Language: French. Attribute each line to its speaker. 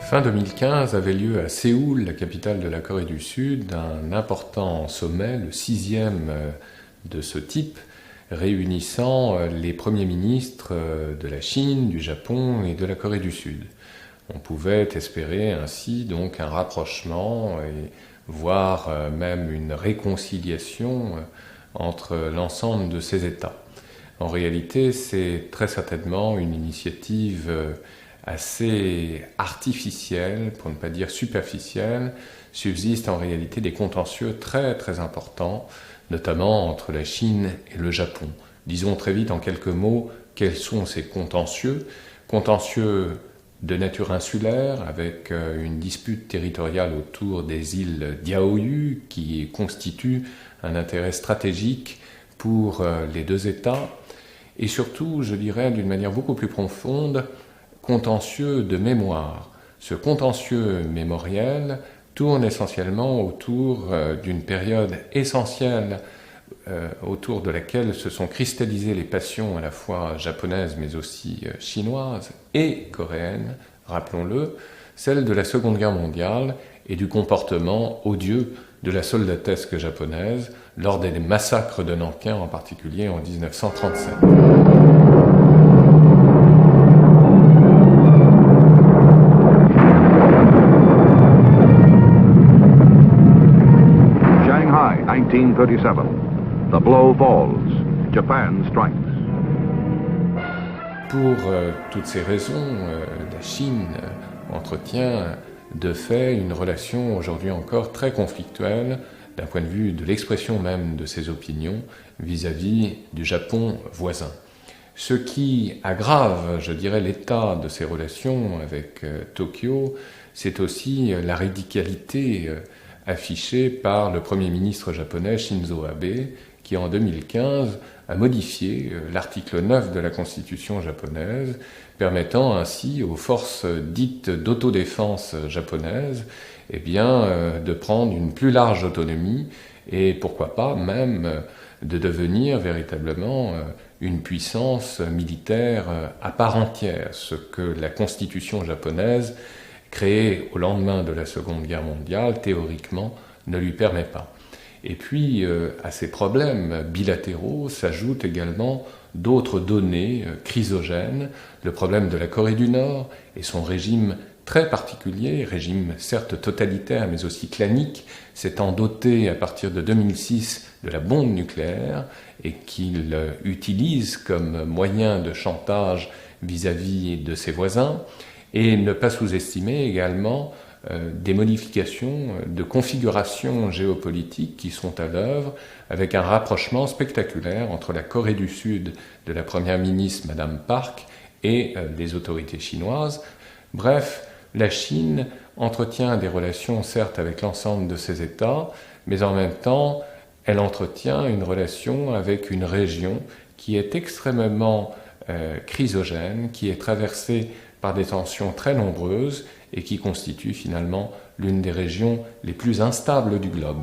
Speaker 1: Fin 2015 avait lieu à Séoul, la capitale de la Corée du Sud, un important sommet, le 6e de ce type, réunissant les premiers ministres de la Chine, du Japon et de la Corée du Sud. On pouvait espérer ainsi donc un rapprochement et voire même une réconciliation entre l'ensemble de ces États. En réalité, c'est très certainement une initiative assez artificielle, pour ne pas dire superficielle. Subsistent en réalité des contentieux très très importants, notamment entre la Chine et le Japon. Disons très vite en quelques mots quels sont ces contentieux. Contentieux de nature insulaire, avec une dispute territoriale autour des îles Diaoyu, qui constitue un intérêt stratégique pour les deux États, et surtout, je dirais d'une manière beaucoup plus profonde, contentieux de mémoire. Ce contentieux mémoriel tourne essentiellement autour d'une période essentielle autour de laquelle se sont cristallisées les passions à la fois japonaises mais aussi chinoises et coréennes, rappelons-le, celle de la Seconde Guerre mondiale et du comportement odieux de la soldatesque japonaise lors des massacres de Nankin en particulier en 1937.
Speaker 2: Shanghai, 1937. The blow falls. Japan strikes.
Speaker 1: Pour toutes ces raisons, la Chine entretient de fait une relation aujourd'hui encore très conflictuelle d'un point de vue de l'expression même de ses opinions vis-à-vis du Japon voisin. Ce qui aggrave, je dirais, l'état de ces relations avec Tokyo, c'est aussi la radicalité affichée par le Premier ministre japonais Shinzo Abe, qui en 2015 a modifié l'article 9 de la Constitution japonaise, permettant ainsi aux forces dites d'autodéfense japonaises de prendre une plus large autonomie et pourquoi pas même de devenir véritablement une puissance militaire à part entière, ce que la Constitution japonaise, créée au lendemain de la Seconde Guerre mondiale, théoriquement ne lui permet pas. Et puis, à ces problèmes bilatéraux s'ajoutent également d'autres données chrysogènes, le problème de la Corée du Nord et son régime très particulier, régime certes totalitaire mais aussi clanique, s'étant doté à partir de 2006 de la bombe nucléaire et qu'il utilise comme moyen de chantage vis-à-vis de ses voisins, et ne pas sous-estimer également des modifications de configuration géopolitique qui sont à l'œuvre, avec un rapprochement spectaculaire entre la Corée du Sud de la première ministre Madame Park et les autorités chinoises. Bref, la Chine entretient des relations certes avec l'ensemble de ses États, mais en même temps, elle entretient une relation avec une région qui est extrêmement chrysogène, qui est traversée par des tensions très nombreuses et qui constitue finalement l'une des régions les plus instables du globe.